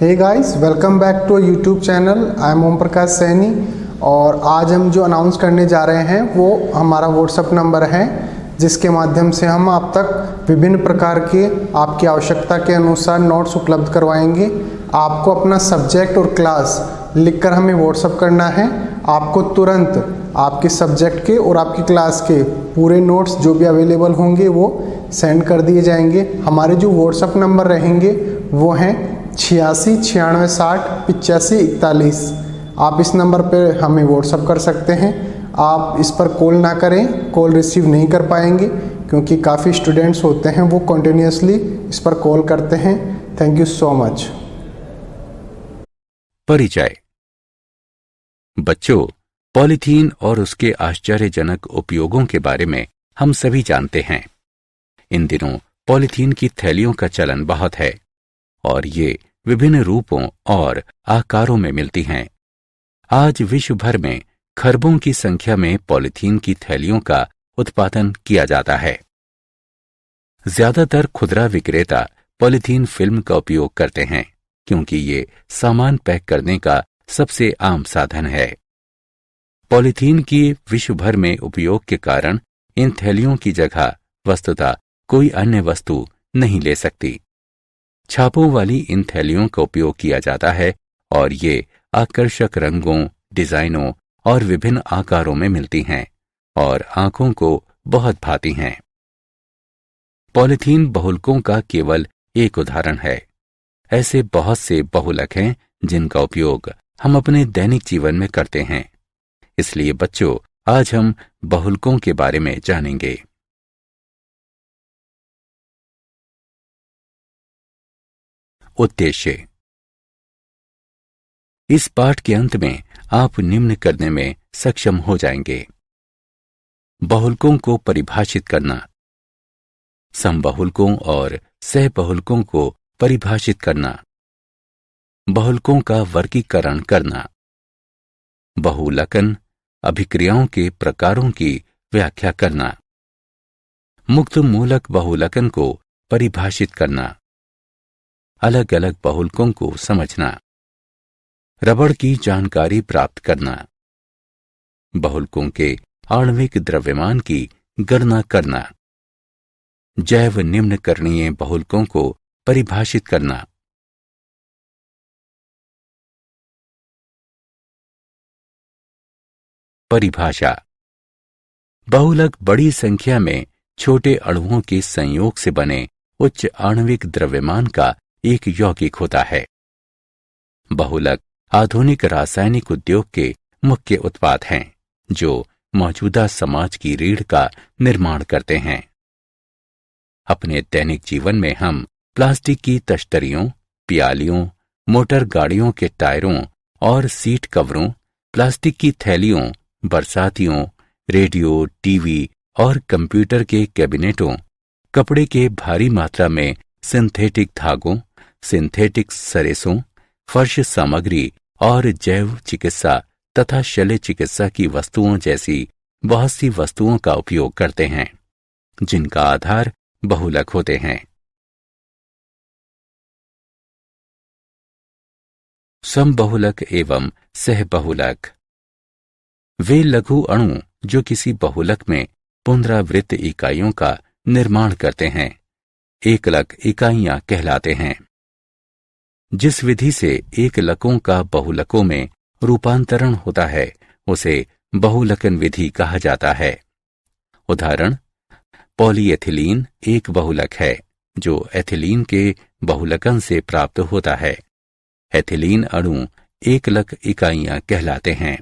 Hey guys, welcome back to YouTube channel. I am Om Prakash Saini और आज हम जो अनाउंस करने जा रहे हैं वो हमारा व्हाट्सएप नंबर है, जिसके माध्यम से हम आप तक विभिन्न प्रकार के आपकी आवश्यकता के अनुसार नोट्स उपलब्ध करवाएंगे। आपको अपना सब्जेक्ट और क्लास लिखकर हमें व्हाट्सएप करना है। आपको तुरंत आपके सब्जेक्ट के और आपकी क्लास के पूरे नोट्स जो भी अवेलेबल होंगे वो सेंड कर दिए जाएंगे। हमारे जो व्हाट्सएप नंबर रहेंगे वो हैं 86 96 60 85 41। आप इस नंबर पर हमें व्हाट्सएप कर सकते हैं। आप इस पर कॉल ना करें, कॉल रिसीव नहीं कर पाएंगे क्योंकि काफ़ी स्टूडेंट्स होते हैं वो कंटिन्यूसली इस पर कॉल करते हैं। Thank you so much. परिचय। बच्चों, पॉलीथीन और उसके आश्चर्यजनक उपयोगों के बारे में हम सभी जानते हैं। इन दिनों पॉलीथीन की थैलियों का चलन बहुत है और ये विभिन्न रूपों और आकारों में मिलती हैं। आज विश्व भर में खरबों की संख्या में पॉलीथीन की थैलियों का उत्पादन किया जाता है। ज्यादातर खुदरा विक्रेता पॉलीथीन फिल्म का उपयोग करते हैं क्योंकि ये सामान पैक करने का सबसे आम साधन है। पॉलीथीन की विश्व भर में उपयोग के कारण इन थैलियों की जगह वस्तुतः कोई अन्य वस्तु नहीं ले सकती। छापों वाली इन थैलियों का उपयोग किया जाता है और ये आकर्षक रंगों, डिजाइनों और विभिन्न आकारों में मिलती हैं और आंखों को बहुत भाती हैं। पॉलीथीन बहुलकों का केवल एक उदाहरण है। ऐसे बहुत से बहुलक हैं जिनका उपयोग हम अपने दैनिक जीवन में करते हैं। इसलिए बच्चों, आज हम बहुलकों के बारे में जानेंगे। उद्देश्य। इस पाठ के अंत में आप निम्न करने में सक्षम हो जाएंगे। बहुलकों को परिभाषित करना, समबहुलकों और सहबहुलकों को परिभाषित करना, बहुलकों का वर्गीकरण करना, बहुलकन अभिक्रियाओं के प्रकारों की व्याख्या करना, मुक्त मूलक बहुलकन को परिभाषित करना, अलग अलग बहुलकों को समझना, रबड़ की जानकारी प्राप्त करना, बहुलकों के आणविक द्रव्यमान की गणना करना, जैव निम्नकरणीय बहुलकों को परिभाषित करना। परिभाषा। बहुलक बड़ी संख्या में छोटे अणुओं के संयोग से बने उच्च आणविक द्रव्यमान का एक यौगिक होता है। बहुलक आधुनिक रासायनिक उद्योग के मुख्य उत्पाद हैं जो मौजूदा समाज की रीढ़ का निर्माण करते हैं। अपने दैनिक जीवन में हम प्लास्टिक की तश्तरियों, प्यालियों, मोटर गाड़ियों के टायरों और सीट कवरों, प्लास्टिक की थैलियों, बरसातियों, रेडियो, टीवी और कंप्यूटर के कैबिनेटों, कपड़े के भारी मात्रा में सिंथेटिक धागों, सिंथेटिक सरेसों, फर्श सामग्री और जैव चिकित्सा तथा शल्य चिकित्सा की वस्तुओं जैसी बहुत सी वस्तुओं का उपयोग करते हैं जिनका आधार बहुलक होते हैं। समबहुलक एवं सहबहुलक। वे लघु अणु जो किसी बहुलक में पुनरावृत्त इकाइयों का निर्माण करते हैं एकलक इकाइयां कहलाते हैं। जिस विधि से एकलकों का बहुलकों में रूपांतरण होता है उसे बहुलकन विधि कहा जाता है। उदाहरण, पॉलीएथिलीन एक बहुलक है जो एथिलीन के बहुलकन से प्राप्त होता है। एथिलीन अणु एकलक इकाइयां कहलाते हैं।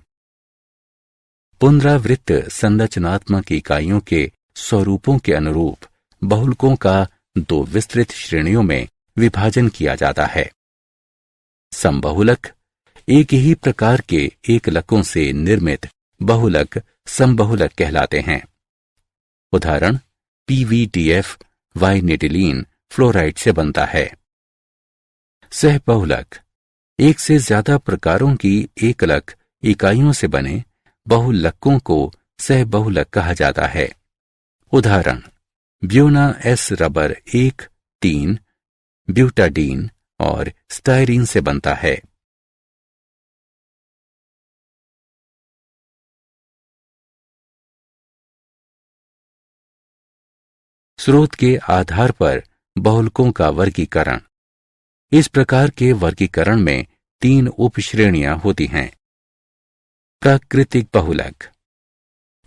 पुनरावृत्त संरचनात्मक इकाइयों के स्वरूपों के अनुरूप बहुलकों का दो विस्तृत श्रेणियों में विभाजन किया जाता है। समबहुलक एक ही प्रकार के एकलकों से निर्मित बहुलक समबहुलक कहलाते हैं। उदाहरण, PVDF वाइनिटिलीन फ्लोराइड से बनता है। सहबहुलक एक से ज्यादा प्रकारों की एकलक इकाइयों से बने बहुलकों को सहबहुलक कहा जाता है। उदाहरण, ब्यूना S रबर 1,3 ब्यूटाडीन और स्टायरीन से बनता है। स्रोत के आधार पर बहुलकों का वर्गीकरण। इस प्रकार के वर्गीकरण में 3 उपश्रेणियां होती हैं। प्राकृतिक बहुलक।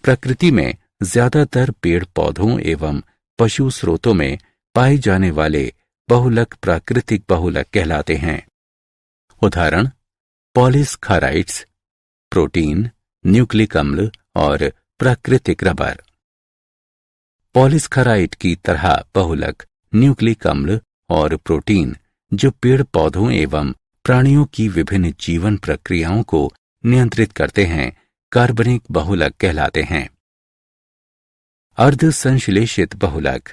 प्रकृति में ज्यादातर पेड़ पौधों एवं पशु स्रोतों में पाए जाने वाले बहुलक प्राकृतिक बहुलक कहलाते हैं। उदाहरण पॉलीसैकेराइड्स, प्रोटीन, न्यूक्लिक अम्ल और प्राकृतिक रबर। पॉलीसैकेराइड की तरह बहुलक न्यूक्लिक अम्ल और प्रोटीन जो पेड़ पौधों एवं प्राणियों की विभिन्न जीवन प्रक्रियाओं को नियंत्रित करते हैं, कार्बनिक बहुलक कहलाते हैं। अर्ध संश्लेषित बहुलक।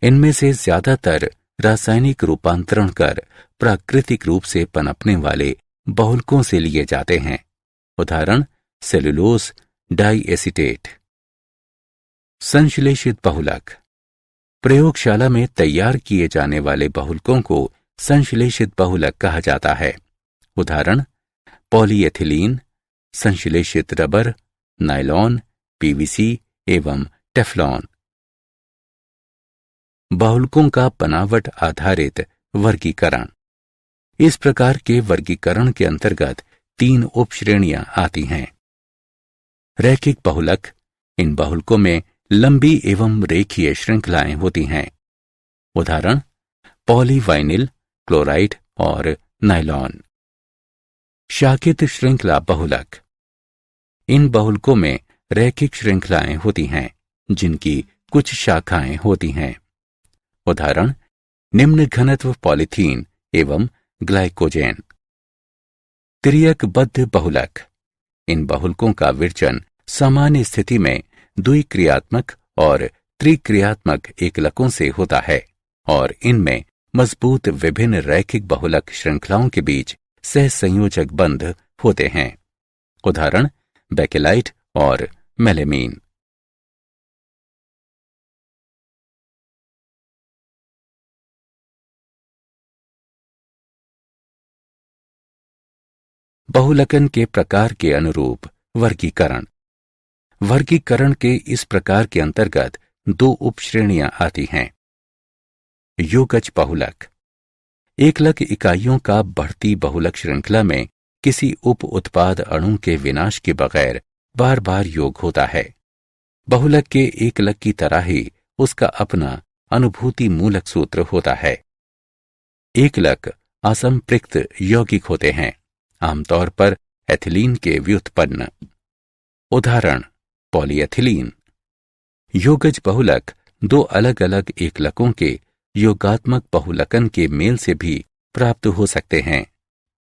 इनमें से ज्यादातर रासायनिक रूपांतरण कर प्राकृतिक रूप से पनपने वाले बहुलकों से लिए जाते हैं। उदाहरण सेलुलोज डाइएसीटेट। संश्लेषित बहुलक। प्रयोगशाला में तैयार किए जाने वाले बहुलकों को संश्लेषित बहुलक कहा जाता है। उदाहरण पॉलीएथिलीन, संश्लेषित रबर, नायलॉन, पीवीसी एवं टेफ्लॉन। बहुलकों का बनावट आधारित वर्गीकरण। इस प्रकार के वर्गीकरण के अंतर्गत 3 उपश्रेणियां आती हैं। रैखिक बहुलक। इन बहुलकों में लंबी एवं रेखीय श्रृंखलाएं होती हैं। उदाहरण पॉलीवाइनिल क्लोराइड और नायलॉन। शाखित श्रृंखला बहुलक। इन बहुलकों में रैखिक श्रृंखलाएं होती हैं जिनकी कुछ शाखाएं होती हैं। उदाहरण निम्न घनत्व पॉलीथीन एवं ग्लाइकोजेन। तिर्यकबद्ध बहुलक। इन बहुलकों का विरचन सामान्य स्थिति में द्विक्रियात्मक और त्रिक्रियात्मक एकलकों से होता है और इनमें मजबूत विभिन्न रैखिक बहुलक श्रृंखलाओं के बीच सहसंयोजक बंध होते हैं। उदाहरण बेकेलाइट और मेलेमीन। बहुलकन के प्रकार के अनुरूप वर्गीकरण। वर्गीकरण के इस प्रकार के अंतर्गत 2 उपश्रेणियां आती हैं। योगज बहुलक। एकलक इकाइयों का बढ़ती बहुलक श्रृंखला में किसी उप उत्पाद अणु के विनाश के बगैर बार बार योग होता है। बहुलक के एकलक की तरह ही उसका अपना अनुभूति मूलक सूत्र होता है। एकलक असंपृक्त यौगिक होते हैं, आमतौर पर एथिलीन के व्युत्पन्न। उदाहरण पॉलीएथिलीन। योगज बहुलक 2 अलग अलग एकलकों के योगात्मक बहुलकन के मेल से भी प्राप्त हो सकते हैं।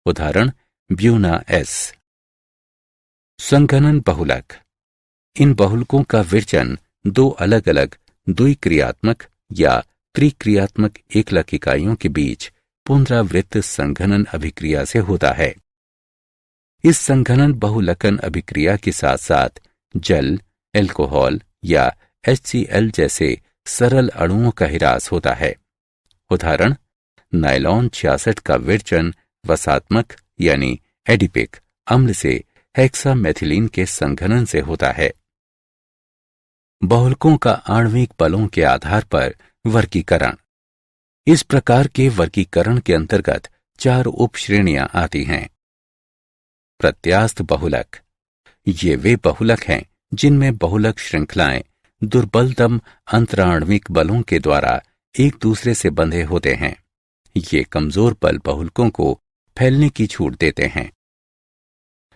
उदाहरण ब्यूना एस। संघनन बहुलक। इन बहुलकों का विरचन 2 अलग अलग द्विक्रियात्मक या त्रिक्रियात्मक एकलक इकाइयों के बीच पुनरावृत्त संघनन अभिक्रिया से होता है। इस संघनन बहुलकन अभिक्रिया के साथ साथ जल, एल्कोहल या HCl जैसे सरल अणुओं का ह्रास होता है। उदाहरण नायलॉन 66 का विरचन वसात्मक यानी एडिपिक अम्ल से हेक्सामेथिलीन के संघनन से होता है। बहुलकों का आणविक बलों के आधार पर वर्गीकरण। इस प्रकार के वर्गीकरण के अंतर्गत 4 उपश्रेणियां आती हैं। प्रत्यास्थ बहुलक। ये वे बहुलक हैं जिनमें बहुलक श्रृंखलाएं दुर्बलतम अंतराण्विक बलों के द्वारा एक दूसरे से बंधे होते हैं। ये कमजोर बल बहुलकों को फैलने की छूट देते हैं।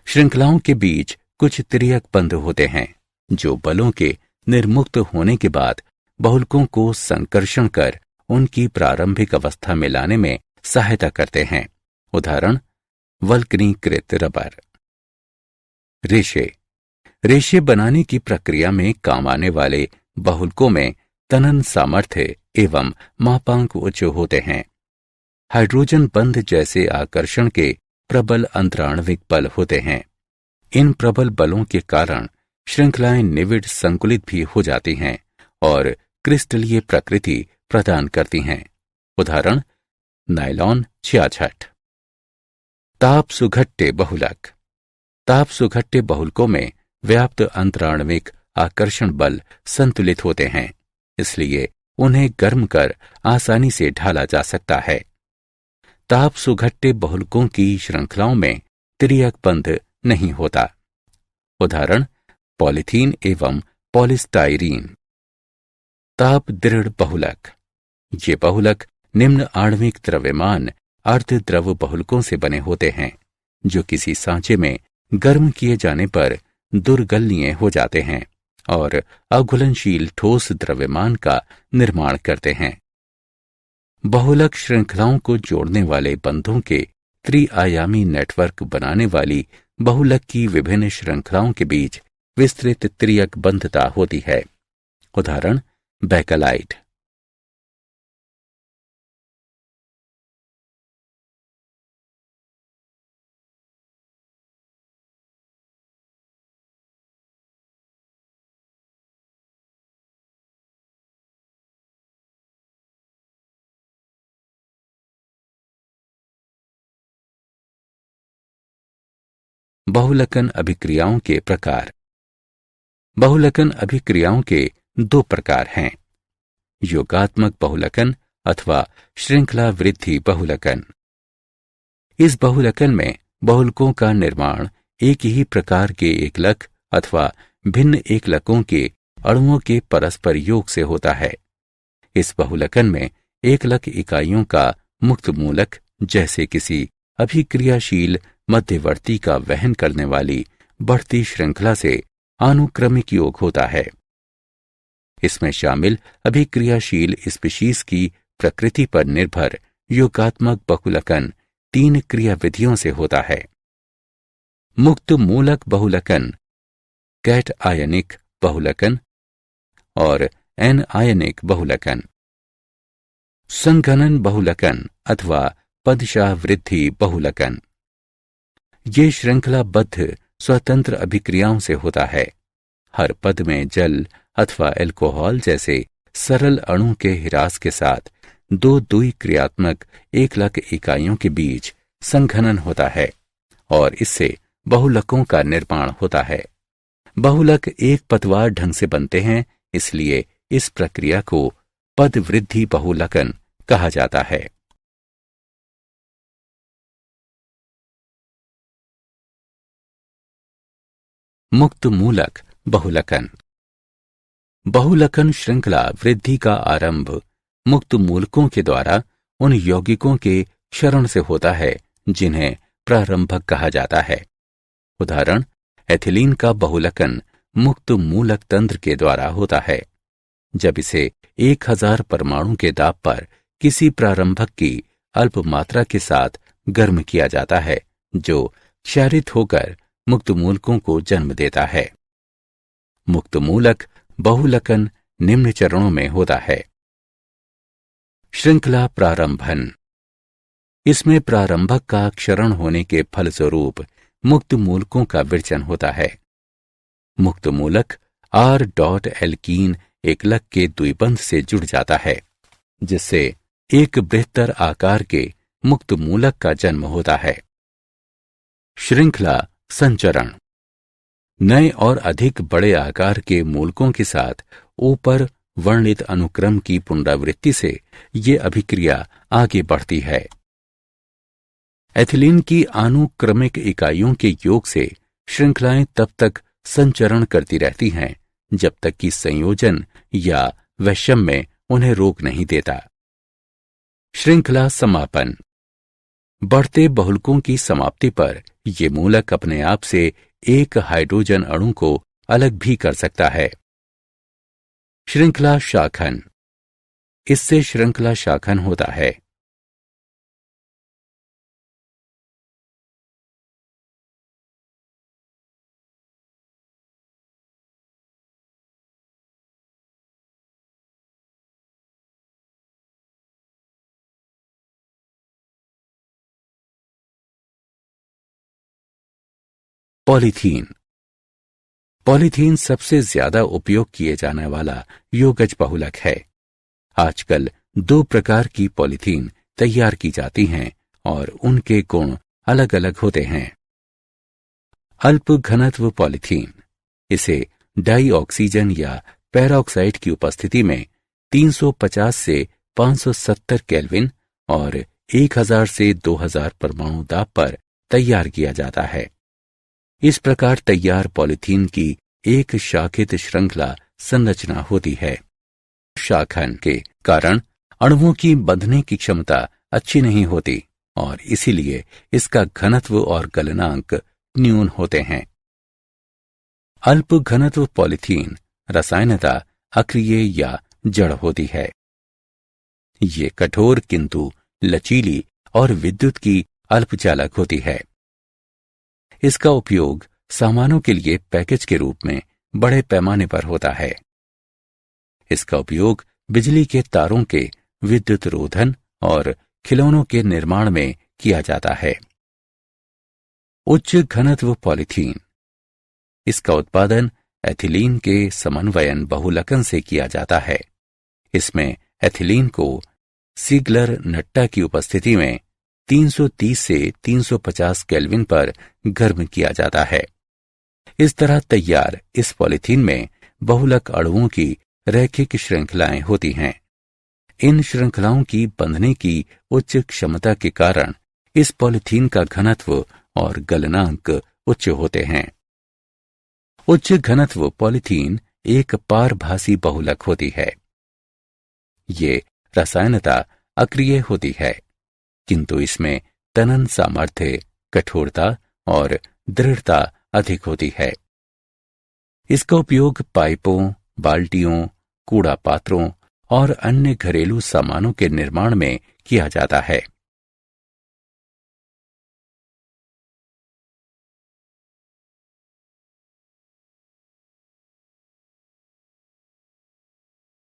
श्रृंखलाओं के बीच कुछ तिर्यक बंध होते हैं जो बलों के निर्मुक्त होने के बाद बहुलकों को संकर्षण कर उनकी प्रारंभिक अवस्था में लाने में सहायता करते हैं। उदाहरण वल्कनीकृत रबर। रेशे। रेशे बनाने की प्रक्रिया में काम आने वाले बहुलकों में तनन सामर्थ्य एवं मापांक उच्च होते हैं। हाइड्रोजन बंध जैसे आकर्षण के प्रबल अंतराण्विक बल होते हैं। इन प्रबल बलों के कारण श्रृंखलाएं निविड़ संकुलित भी हो जाती हैं और क्रिस्टलीय प्रकृति प्रदान करती हैं। उदाहरण नायलॉन 66। ताप सुघट्टे बहुलक। ताप सुघट्टे बहुलकों में व्याप्त अंतराण्विक आकर्षण बल संतुलित होते हैं, इसलिए उन्हें गर्म कर आसानी से ढाला जा सकता है। ताप सुघट्टे बहुलकों की श्रृंखलाओं में तिर्यक बंध नहीं होता। उदाहरण पॉलीथीन एवं पॉलीस्टाइरीन। ताप दृढ़ बहुलक। ये बहुलक निम्न आणविक द्रव्यमान अर्धद्रव बहुलकों से बने होते हैं, जो किसी सांचे में गर्म किए जाने पर दुर्गलनीय हो जाते हैं और अघुलनशील ठोस द्रव्यमान का निर्माण करते हैं। बहुलक श्रृंखलाओं को जोड़ने वाले बंधों के त्रिआयामी नेटवर्क बनाने वाली बहुलक की विभिन्न श्रृंखलाओं के बीच विस्तृत तिर्यक बंधता होती है। उदाहरण बैकलाइट। बहुलकन अभिक्रियाओं के प्रकार। बहुलकन अभिक्रियाओं के दो प्रकार हैं, योगात्मक बहुलकन अथवा श्रृंखला वृद्धि बहुलकन। इस बहुलकन में बहुलकों का निर्माण एक ही प्रकार के एकलक अथवा भिन्न एकलकों के अणुओं के परस्पर योग से होता है। इस बहुलकन में एकलक इकाइयों का मुक्त मूलक जैसे किसी अभिक्रियाशील मध्यवर्ती का वहन करने वाली बढ़ती श्रृंखला से आनुक्रमिक योग होता है। इसमें शामिल अभिक्रियाशील स्पीशीज की प्रकृति पर निर्भर योगात्मक बहुलकन 3 क्रियाविधियों से होता है। मुक्त मूलक बहुलकन, कैट आयनिक बहुलकन और एन आयनिक बहुलकन। संघनन बहुलकन अथवा पदशाह वृद्धि बहुलकन। ये श्रृंखलाबद्ध स्वतंत्र अभिक्रियाओं से होता है। हर पद में जल अथवा एल्कोहल जैसे सरल अणु के हिरास के साथ 2 द्विक्रियात्मक एकलक इकाइयों के बीच संघनन होता है और इससे बहुलकों का निर्माण होता है। बहुलक एक पदवार ढंग से बनते हैं, इसलिए इस प्रक्रिया को पद वृद्धि बहुलकन कहा जाता है। मुक्त मूलक बहुलकन। बहुलकन श्रृंखला वृद्धि का आरंभ मुक्त मूलकों के द्वारा उन यौगिकों के क्षरण से होता है जिन्हें प्रारंभक कहा जाता है। उदाहरण एथिलीन का बहुलकन मुक्त मूलक तंत्र के द्वारा होता है। जब इसे 1000 परमाणु के दाब पर किसी प्रारंभक की अल्प मात्रा के साथ गर्म किया जाता है, जो क्षारित होकर मुक्त मूलकों को जन्म देता है। मुक्त मूलक बहुलकन निम्न चरणों में होता है। श्रृंखला प्रारंभन। इसमें प्रारंभक का क्षरण होने के फलस्वरूप मुक्त मूलकों का विरचन होता है। मुक्त मूलक R. एल्कीन एकलक के द्विबंध से जुड़ जाता है, जिससे एक बृहत्तर आकार के मुक्त मूलक का जन्म होता है। श्रृंखला संचरण। नए और अधिक बड़े आकार के मूलकों के साथ ऊपर वर्णित अनुक्रम की पुनरावृत्ति से ये अभिक्रिया आगे बढ़ती है। एथिलीन की आनुक्रमिक इकाइयों के योग से श्रृंखलाएं तब तक संचरण करती रहती हैं जब तक कि संयोजन या वैषम्य उन्हें रोक नहीं देता। श्रृंखला समापन। बढ़ते बहुलकों की समाप्ति पर ये मूलक अपने आप से एक हाइड्रोजन अणु को अलग भी कर सकता है। श्रृंखला शाखन। इससे श्रृंखला शाखन होता है। पॉलीथीन। पॉलीथीन सबसे ज्यादा उपयोग किए जाने वाला योगज बहुलक है। आजकल 2 प्रकार की पॉलीथीन तैयार की जाती हैं और उनके गुण अलग अलग होते हैं। अल्प घनत्व पॉलीथीन, इसे डाई ऑक्सीजन या पेरोक्साइड की उपस्थिति में 350 से 570 केल्विन और 1000 से 2000 परमाणु दाब पर तैयार किया जाता है। इस प्रकार तैयार पॉलीथीन की एक शाखित श्रृंखला संरचना होती है। शाखन के कारण अणुओं की बंधने की क्षमता अच्छी नहीं होती और इसीलिए इसका घनत्व और गलनांक न्यून होते हैं। अल्प घनत्व पॉलीथीन रसायनतः अक्रिय या जड़ होती है। ये कठोर किंतु लचीली और विद्युत की अल्पचालक होती है। इसका उपयोग सामानों के लिए पैकेज के रूप में बड़े पैमाने पर होता है। इसका उपयोग बिजली के तारों के विद्युत रोधन और खिलौनों के निर्माण में किया जाता है। उच्च घनत्व पॉलीथीन, इसका उत्पादन एथिलीन के समन्वयन बहुलकन से किया जाता है। इसमें एथिलीन को सिगलर नट्टा की उपस्थिति में 330 से 350 केल्विन पर गर्म किया जाता है। इस तरह तैयार इस पॉलीथीन में बहुलक अणुओं की रैखिक श्रृंखलाएं होती हैं। इन श्रृंखलाओं की बंधने की उच्च क्षमता के कारण इस पॉलीथीन का घनत्व और गलनांक उच्च होते हैं। उच्च घनत्व पॉलीथीन एक पारभासी बहुलक होती है। ये रसायनतः अक्रिय होती है, किंतु इसमें तनन सामर्थ्य, कठोरता और दृढ़ता अधिक होती है। इसका उपयोग पाइपों, बाल्टियों, कूड़ा पात्रों और अन्य घरेलू सामानों के निर्माण में किया जाता है।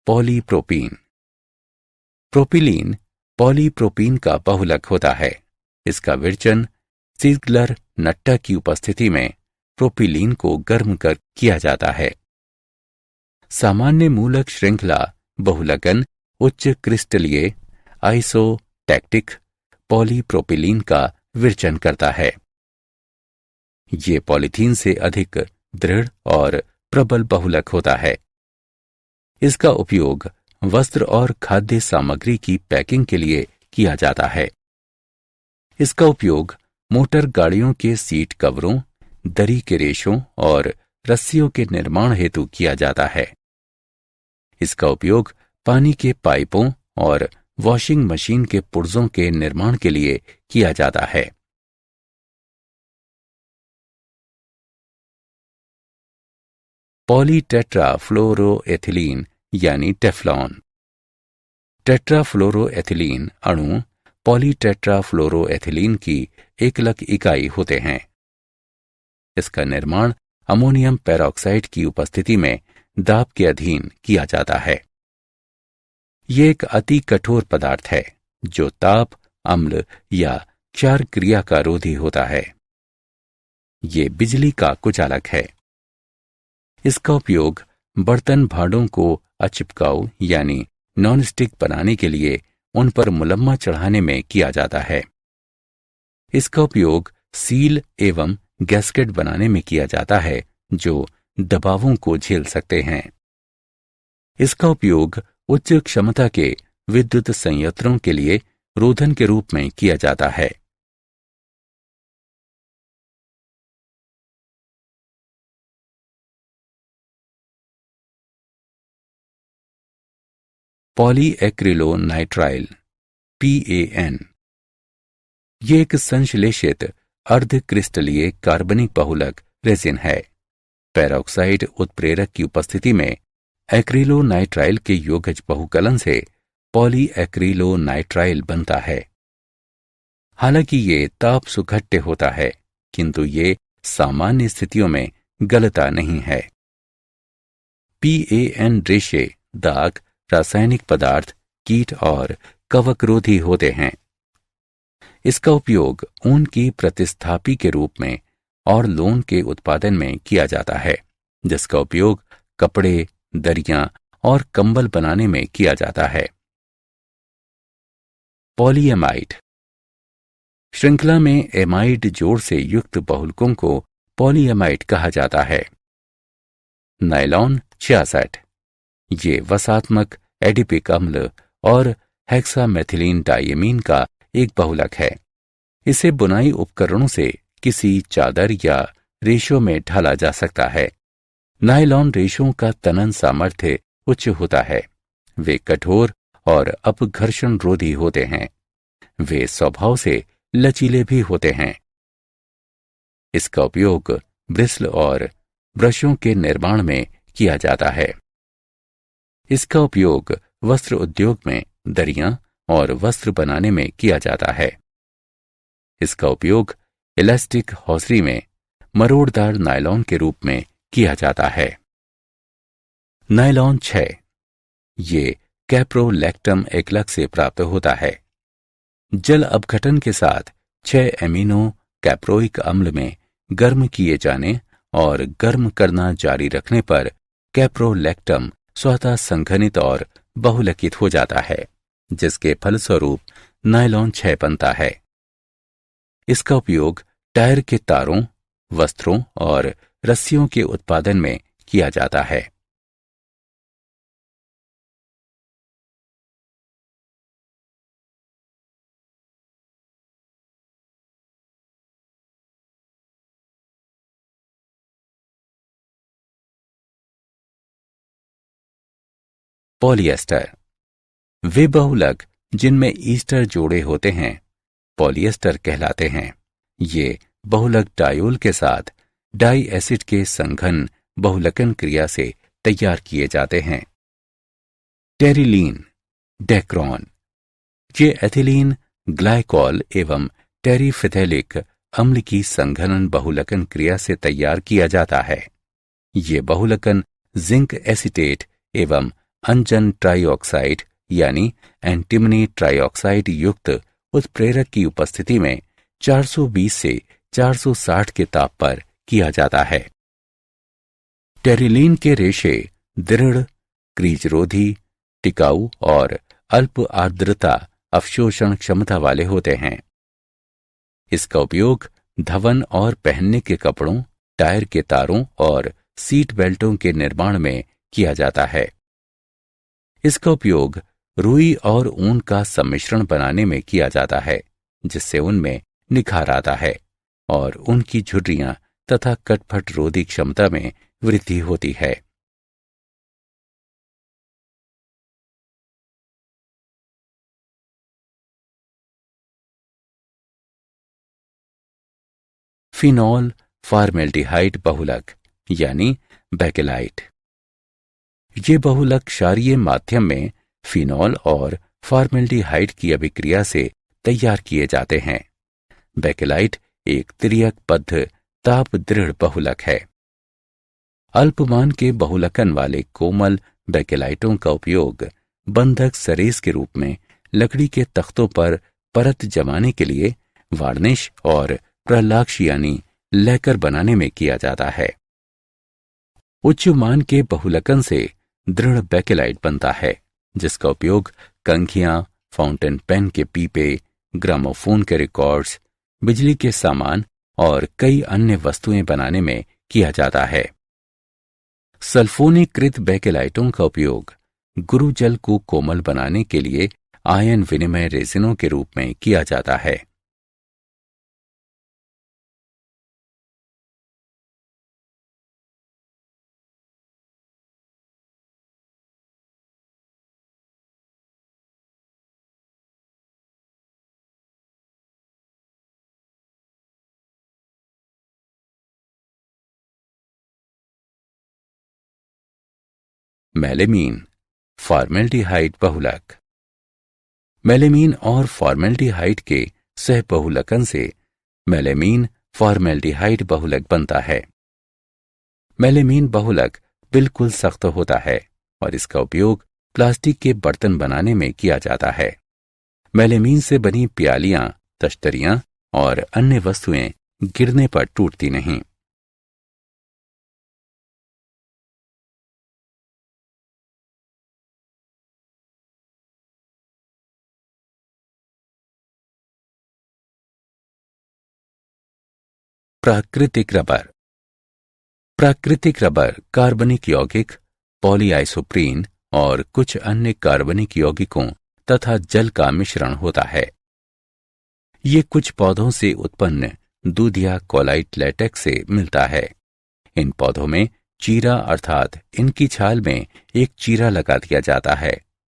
पॉलीप्रोपीन, प्रोपिलीन पॉलीप्रोपीन का बहुलक होता है। इसका विरचन सिगलर नट्टा की उपस्थिति में प्रोपिलीन को गर्म कर किया जाता है। सामान्य मूलक श्रृंखला बहुलकन उच्च क्रिस्टलीय आइसोटैक्टिक पॉलीप्रोपिलीन का विरचन करता है। ये पॉलीथीन से अधिक दृढ़ और प्रबल बहुलक होता है। इसका उपयोग वस्त्र और खाद्य सामग्री की पैकिंग के लिए किया जाता है। इसका उपयोग मोटर गाड़ियों के सीट कवरों, दरी के रेशों और रस्सियों के निर्माण हेतु किया जाता है। इसका उपयोग पानी के पाइपों और वॉशिंग मशीन के पुर्जों के निर्माण के लिए किया जाता है। पॉलीटेट्राफ्लोरोएथिलीन यानी टेफ्लॉन। टेट्राफ्लोरोएथिलीन अणु पॉलीटेट्राफ्लोरोएथिलीन की एकलक इकाई होते हैं। इसका निर्माण अमोनियम पेरोक्साइड की उपस्थिति में दाब के अधीन किया जाता है। ये एक अति कठोर पदार्थ है जो ताप, अम्ल या क्षार क्रिया का रोधी होता है। ये बिजली का कुचालक है। इसका उपयोग बर्तन भांडों को अचिपकाऊ यानी नॉनस्टिक बनाने के लिए उन पर मुलम्मा चढ़ाने में किया जाता है। इसका उपयोग सील एवं गैस्केट बनाने में किया जाता है जो दबावों को झेल सकते हैं। इसका उपयोग उच्च क्षमता के विद्युत संयंत्रों के लिए रोधन के रूप में किया जाता है। पॉलीएक्रिलोनाइट्राइल PAN, ये एक संश्लेषित अर्धक्रिस्टलीय कार्बनिक बहुलक रेजिन है। पेरोक्साइड उत्प्रेरक की उपस्थिति में एक्रिलोनाइट्राइल के योगज बहुकलन से पॉलीएक्रिलोनाइट्राइल बनता है। हालांकि ये ताप सुघट्य होता है, किंतु ये सामान्य स्थितियों में गलता नहीं है। PAN रेशे, दाग, रासायनिक पदार्थ, कीट और कवकरोधी होते हैं। इसका उपयोग ऊन की प्रतिस्थापी के रूप में और लोन के उत्पादन में किया जाता है, जिसका उपयोग कपड़े, दरियां और कंबल बनाने में किया जाता है। पॉलीएमाइड। श्रृंखला में एमाइड जोड़ से युक्त बहुलकों को पॉलीएमाइड कहा जाता है। नायलॉन 66, ये वसात्मक एडिपिक अम्ल और हेक्सामेथिलीन डाइएमीन का एक बहुलक है। इसे बुनाई उपकरणों से किसी चादर या रेशों में ढाला जा सकता है। नायलॉन रेशों का तनन सामर्थ्य उच्च होता है। वे कठोर और अपघर्षण रोधी होते हैं। वे स्वभाव से लचीले भी होते हैं। इसका उपयोग ब्रिस्ल और ब्रशों के निर्माण में किया जाता है। इसका उपयोग वस्त्र उद्योग में दरियां और वस्त्र बनाने में किया जाता है। इसका उपयोग इलास्टिक हौसरी में मरोड़दार नायलॉन के रूप में किया जाता है। नायलॉन 6, ये कैप्रोलैक्टम एक्लक से प्राप्त होता है। जल अपघटन के साथ 6 एमिनो कैप्रोइक अम्ल में गर्म किए जाने और गर्म करना जारी रखने पर कैप्रोलैक्टम स्वतः संघनित और बहुलकित हो जाता है, जिसके फलस्वरूप नायलॉन 6 बनता है। इसका उपयोग टायर के तारों, वस्त्रों और रस्सियों के उत्पादन में किया जाता है। पॉलिएस्टर, वे बहुलक जिनमें ईस्टर जोड़े होते हैं पॉलिएस्टर कहलाते हैं। ये बहुलक डायोल के साथ डाई एसिड के संघन बहुलकन क्रिया से तैयार किए जाते हैं। टेरिलीन, डेक्रॉन, ये एथिलीन ग्लाइकॉल एवं टेरिफिथैलिक अम्ल की संघनन बहुलकन क्रिया से तैयार किया जाता है। ये बहुलकन जिंक एसिटेट एवं अंजन ट्राइऑक्साइड यानी एंटिमनी ट्राइऑक्साइड युक्त उत्प्रेरक की उपस्थिति में 420 से 460 के ताप पर किया जाता है। टेरिलीन के रेशे दृढ़, क्रीजरोधी, टिकाऊ और अल्प आर्द्रता अवशोषण क्षमता वाले होते हैं। इसका उपयोग धवन और पहनने के कपड़ों, टायर के तारों और सीट बेल्टों के निर्माण में किया जाता है। इसका उपयोग रुई और ऊन का सम्मिश्रण बनाने में किया जाता है, जिससे उनमें निखार आता है और उनकी झुर्रियां तथा कटफट रोधी क्षमता में वृद्धि होती है। फिनॉल फॉर्मेल्डिहाइड बहुलक यानी बेकेलाइट, ये बहुलक क्षारीय माध्यम में फिनॉल और फॉर्मेल्डिहाइड की अभिक्रिया से तैयार किए जाते हैं। बेकेलाइट एक तिर्यकबद्ध ताप दृढ़ बहुलक है। अल्पमान के बहुलकन वाले कोमल बेकेलाइटों का उपयोग बंधक सरेस के रूप में लकड़ी के तख्तों पर परत जमाने के लिए वार्निश और प्रलाक्ष यानी लैकर बनाने में किया जाता है। उच्च मान के बहुलकन से दृढ़ बेकेलाइट बनता है, जिसका उपयोग कंघियां, फाउंटेन पेन के पीपे, ग्रामोफोन के रिकॉर्ड्स, बिजली के सामान और कई अन्य वस्तुएं बनाने में किया जाता है। सल्फोनीकृत बेकेलाइटों का उपयोग गुरुजल को कोमल बनाने के लिए आयन विनिमय रेजिनों के रूप में किया जाता है। मेलेमीन फॉर्मेल्डिहाइड बहुलक, मेलेमीन और फॉर्मेल्डिहाइड के सह बहुलकन से मेलेमीन फॉर्मेल्डिहाइड बहुलक बनता है। मेलेमीन बहुलक बिल्कुल सख्त होता है और इसका उपयोग प्लास्टिक के बर्तन बनाने में किया जाता है। मेलेमीन से बनी प्यालियां, तश्तरियां और अन्य वस्तुएं गिरने पर टूटती नहीं। प्राकृतिक रबर। प्राकृतिक रबर कार्बनिक यौगिक, पॉलीआइसोप्रीन और कुछ अन्य कार्बनिक यौगिकों तथा जल का मिश्रण होता है। ये कुछ पौधों से उत्पन्न दूधिया कोलाइट लेटेक्स से मिलता है। इन पौधों में चीरा अर्थात इनकी छाल में एक चीरा लगा दिया जाता है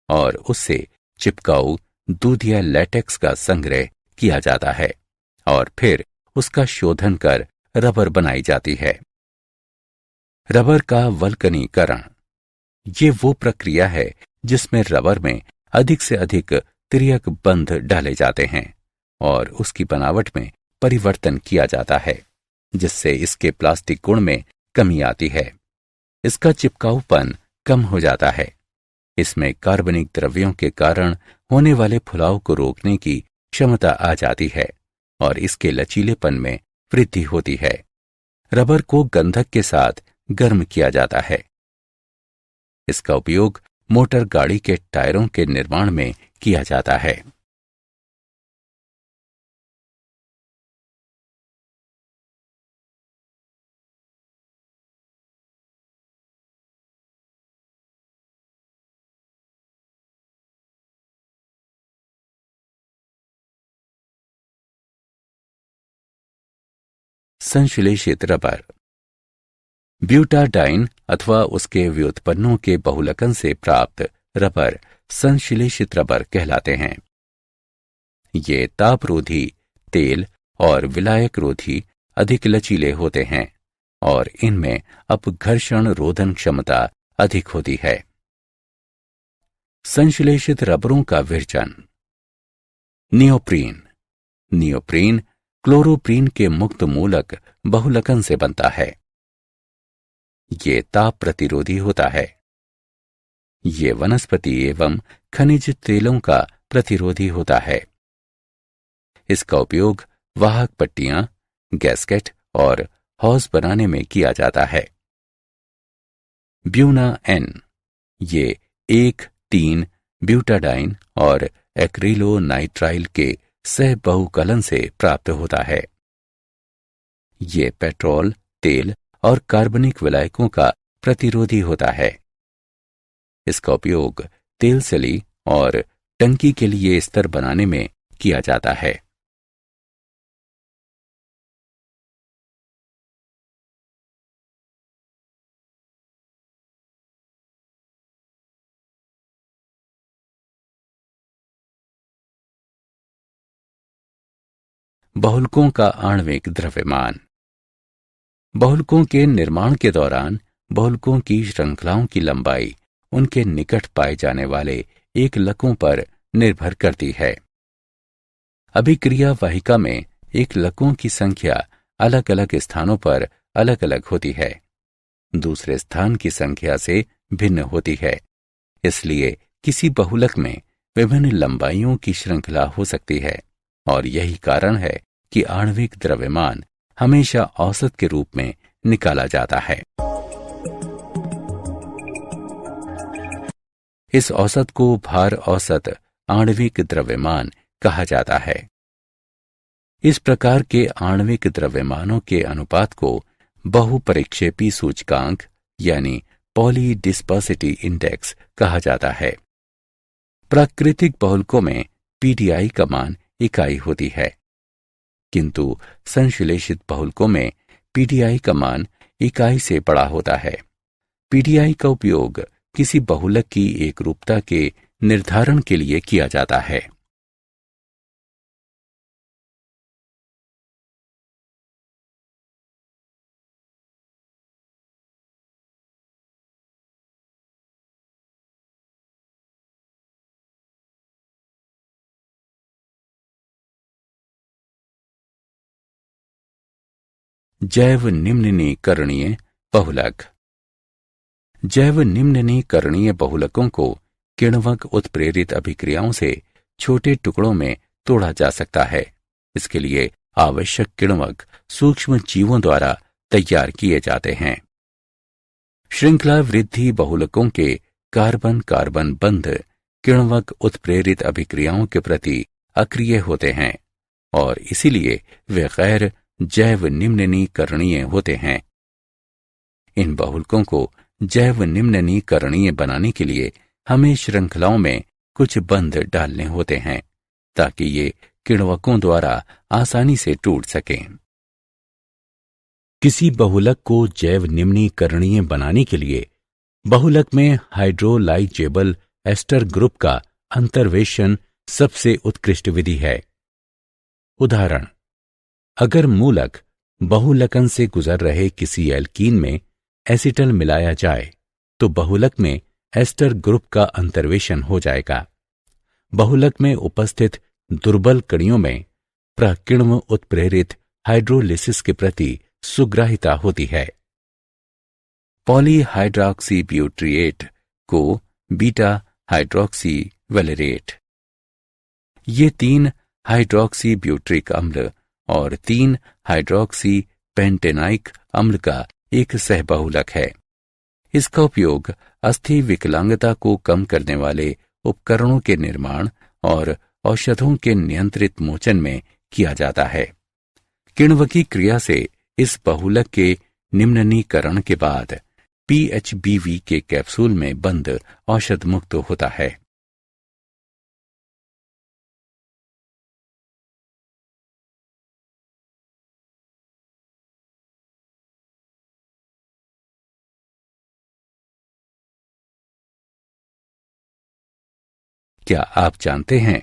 और उससे चिपकाऊ दूधिया लेटेक्स का संग्रह किया जाता है और फिर उसका शोधन कर रबर बनाई जाती है। रबर का वल्कनीकरण, ये वो प्रक्रिया है जिसमें रबर में अधिक से अधिक तिर्यक बंध डाले जाते हैं और उसकी बनावट में परिवर्तन किया जाता है, जिससे इसके प्लास्टिक गुण में कमी आती है। इसका चिपकाऊपन कम हो जाता है। इसमें कार्बनिक द्रव्यों के कारण होने वाले फुलाव को रोकने की क्षमता आ जाती है और इसके लचीलेपन में वृद्धि होती है। रबर को गंधक के साथ गर्म किया जाता है। इसका उपयोग मोटर गाड़ी के टायरों के निर्माण में किया जाता है। संश्लेषित रबर। ब्यूटाडाइन अथवा उसके व्युत्पन्नों के बहुलकन से प्राप्त रबर संश्लेषित रबर कहलाते हैं। ये तापरोधी, तेल और विलायक रोधी अधिक लचीले होते हैं और इनमें अपघर्षण रोधन क्षमता अधिक होती है। संश्लेषित रबरों का विरचन। नियोप्रीन। नियोप्रीन क्लोरोप्रीन के मुक्त मूलक बहुलकन से बनता है। ये ताप प्रतिरोधी होता है। ये वनस्पति एवं खनिज तेलों का प्रतिरोधी होता है। इसका उपयोग वाहक पट्टियां, गैस्केट और हौज बनाने में किया जाता है। ब्यूना एन, ये 1,3 ब्यूटाडाइन और एक्रिलोनाइट्राइल के सह बहुकलन से प्राप्त होता है। ये पेट्रोल, तेल और कार्बनिक विलायकों का प्रतिरोधी होता है। इसका उपयोग तेल सली और टंकी के लिए स्तर बनाने में किया जाता है। बहुलकों का आणविक द्रव्यमान। बहुलकों के निर्माण के दौरान बहुलकों की श्रृंखलाओं की लंबाई उनके निकट पाए जाने वाले एकलकों पर निर्भर करती है। अभिक्रिया वाहिका में एकलकों की संख्या अलग अलग स्थानों पर अलग अलग होती है, दूसरे स्थान की संख्या से भिन्न होती है। इसलिए किसी बहुलक में विभिन्न लंबाइयों की श्रृंखला हो सकती है और यही कारण है कि आणविक द्रव्यमान हमेशा औसत के रूप में निकाला जाता है। इस औसत को भार औसत आणविक द्रव्यमान कहा जाता है। इस प्रकार के आणविक द्रव्यमानों के अनुपात को बहुपरिक्षेपी सूचकांक यानी पॉलीडिस्पर्सिटी इंडेक्स कहा जाता है। प्राकृतिक बहुलकों में पीडीआई का मान इकाई होती है, किंतु संश्लेषित बहुलकों में पीडीआई का मान इकाई से बड़ा होता है। पीडीआई का उपयोग किसी बहुलक की एकरूपता के निर्धारण के लिए किया जाता है। जैव निम्नीकरणीय बहुलक। जैव निम्नीकरणीय बहुलकों को किण्वक उत्प्रेरित अभिक्रियाओं से छोटे टुकड़ों में तोड़ा जा सकता है। इसके लिए आवश्यक किण्वक सूक्ष्म जीवों द्वारा तैयार किए जाते हैं। श्रृंखला वृद्धि बहुलकों के कार्बन कार्बन बंध किण्वक उत्प्रेरित अभिक्रियाओं के प्रति अक्रिय होते हैं और इसीलिए वे गैर जैव निम्ननीकरणीय होते हैं। इन बहुलकों को जैव निम्ननीकरणीय बनाने के लिए हमें श्रृंखलाओं में कुछ बंध डालने होते हैं ताकि ये किण्वकों द्वारा आसानी से टूट सकें। किसी बहुलक को जैव निम्नीकरणीय बनाने के लिए बहुलक में हाइड्रोलाइजेबल एस्टर ग्रुप का अंतर्वेशन सबसे उत्कृष्ट विधि है। उदाहरण, अगर मूलक बहुलकन से गुजर रहे किसी एल्कीन में एसिटल मिलाया जाए तो बहुलक में एस्टर ग्रुप का अंतर्वेशन हो जाएगा। बहुलक में उपस्थित दुर्बल कणियों में प्रकिण्व उत्प्रेरित हाइड्रोलिसिस के प्रति सुग्राहिता होती है। पॉलीहाइड्रॉक्सीब्यूट्रिएट को बीटा हाइड्रॉक्सी वैलेरेट, ये 3 हाइड्रॉक्सीब्यूट्रिक अम्ल और 3 हाइड्रॉक्सी पेंटेनाइक अम्ल का एक सहबहुलक है। इसका उपयोग अस्थि विकलांगता को कम करने वाले उपकरणों के निर्माण और औषधों के नियंत्रित मोचन में किया जाता है। किण्वकी क्रिया से इस बहुलक के निम्ननीकरण के बाद PHBV के कैप्सूल में बंद औषध मुक्त होता है। क्या आप जानते हैं,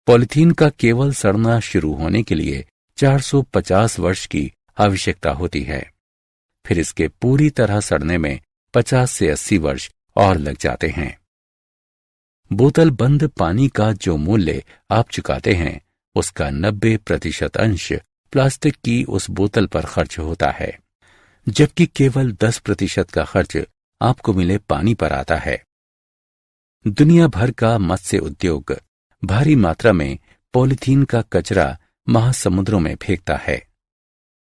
पॉलीथीन का केवल सड़ना शुरू होने के लिए 450 वर्ष की आवश्यकता होती है। फिर इसके पूरी तरह सड़ने में 50 से 80 वर्ष और लग जाते हैं। बोतल बंद पानी का जो मूल्य आप चुकाते हैं उसका 90% अंश प्लास्टिक की उस बोतल पर खर्च होता है, जबकि केवल 10% का खर्च आपको मिले पानी पर आता है। दुनिया भर का मत्स्य उद्योग भारी मात्रा में पॉलीथीन का कचरा महासमुद्रों में फेंकता है।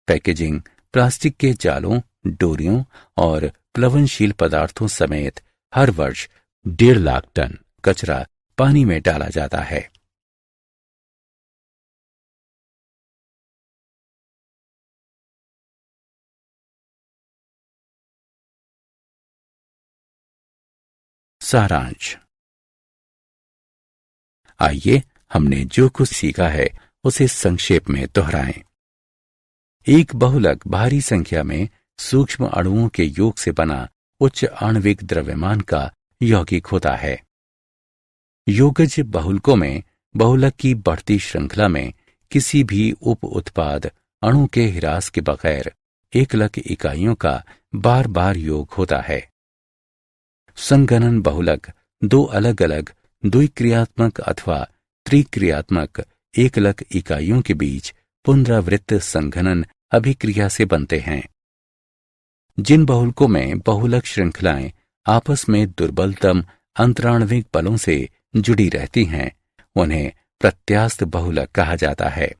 पैकेजिंग, प्लास्टिक के जालों, डोरियों और प्लवनशील पदार्थों समेत हर वर्ष 1.5 लाख टन कचरा पानी में डाला जाता है। सारांश, आइए हमने जो कुछ सीखा है उसे संक्षेप में दोहराएं। एक बहुलक भारी संख्या में सूक्ष्म अणुओं के योग से बना उच्च आणविक द्रव्यमान का यौगिक होता है। योगज बहुलकों में बहुलक की बढ़ती श्रृंखला में किसी भी उप उत्पाद अणु के ह्रास के बगैर एकलक इकाइयों का बार बार योग होता है। संघनन बहुलक 2 अलग अलग द्विक्रियात्मक अथवा त्रिक्रियात्मक एकलक इकाइयों के बीच पुनरावृत्त संघनन अभिक्रिया से बनते हैं। जिन बहुलकों में बहुलक श्रृंखलाएं आपस में दुर्बलतम अंतराण्विक बलों से जुड़ी रहती हैं उन्हें प्रत्यास्थ बहुलक कहा जाता है।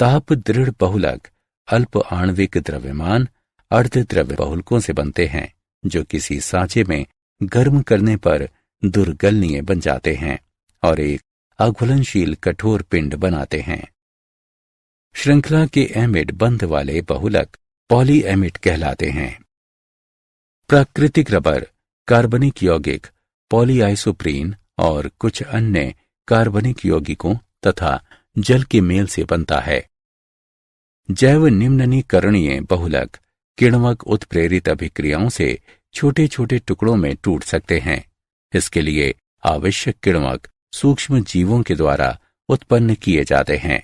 ताप दृढ़ बहुलक अल्प आणविक द्रव्यमान अर्धद्रव्य बहुलकों से बनते हैं जो किसी सांचे में गर्म करने पर दुर्गलनीय बन जाते हैं और एक अघुलनशील कठोर पिंड बनाते हैं। श्रृंखला के एमिड बंध वाले बहुलक पॉलीएमिड कहलाते हैं। प्राकृतिक रबर कार्बनिक यौगिक पॉलीआइसोप्रीन और कुछ अन्य कार्बनिक यौगिकों तथा जल के मेल से बनता है। जैव निम्ननीकरणीय बहुलक किण्वक उत्प्रेरित अभिक्रियाओं से छोटे छोटे टुकड़ों में टूट सकते हैं। इसके लिए आवश्यक किण्वक सूक्ष्म जीवों के द्वारा उत्पन्न किए जाते हैं।